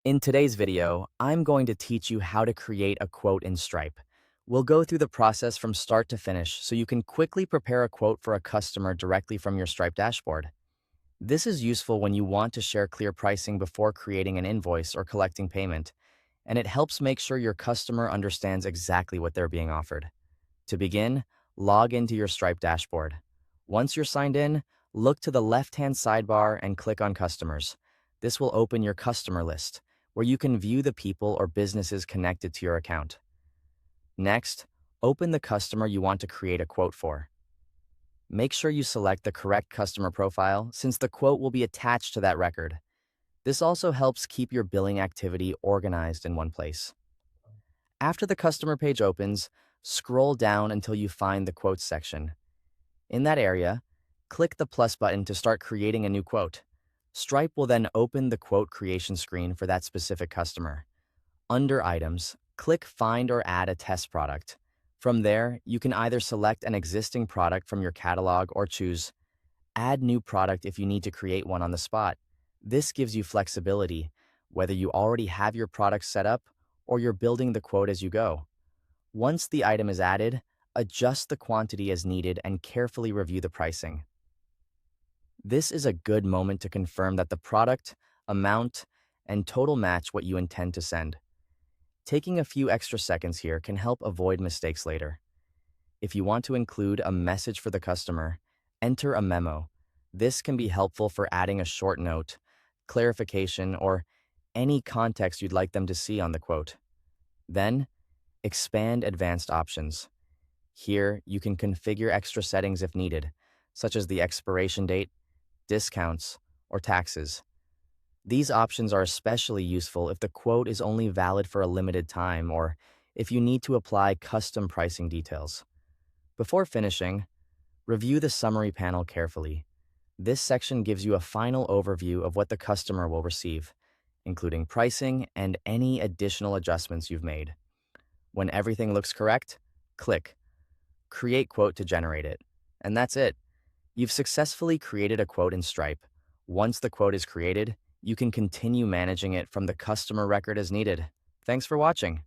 In today's video, I'm going to teach you how to create a quote in Stripe. We'll go through the process from start to finish so you can quickly prepare a quote for a customer directly from your Stripe dashboard. This is useful when you want to share clear pricing before creating an invoice or collecting payment, and it helps make sure your customer understands exactly what they're being offered. To begin, log into your Stripe dashboard. Once you're signed in, look to the left-hand sidebar and click on Customers. This will open your customer list, where you can view the people or businesses connected to your account. Next, open the customer you want to create a quote for. Make sure you select the correct customer profile since the quote will be attached to that record. This also helps keep your billing activity organized in one place. After the customer page opens, scroll down until you find the quotes section. In that area, click the plus button to start creating a new quote. Stripe will then open the quote creation screen for that specific customer. Under Items, click Find or Add a Test Product. From there, you can either select an existing product from your catalog or choose Add New Product if you need to create one on the spot. This gives you flexibility, whether you already have your product set up or you're building the quote as you go. Once the item is added, adjust the quantity as needed and carefully review the pricing. This is a good moment to confirm that the product, amount, and total match what you intend to send. Taking a few extra seconds here can help avoid mistakes later. If you want to include a message for the customer, enter a memo. This can be helpful for adding a short note, clarification, or any context you'd like them to see on the quote. Then, expand advanced options. Here, you can configure extra settings if needed, such as the expiration date, discounts, or taxes. These options are especially useful if the quote is only valid for a limited time or if you need to apply custom pricing details. Before finishing, review the summary panel carefully. This section gives you a final overview of what the customer will receive, including pricing and any additional adjustments you've made. When everything looks correct, click Create Quote to generate it. And that's it. You've successfully created a quote in Stripe. Once the quote is created, you can continue managing it from the customer record as needed. Thanks for watching.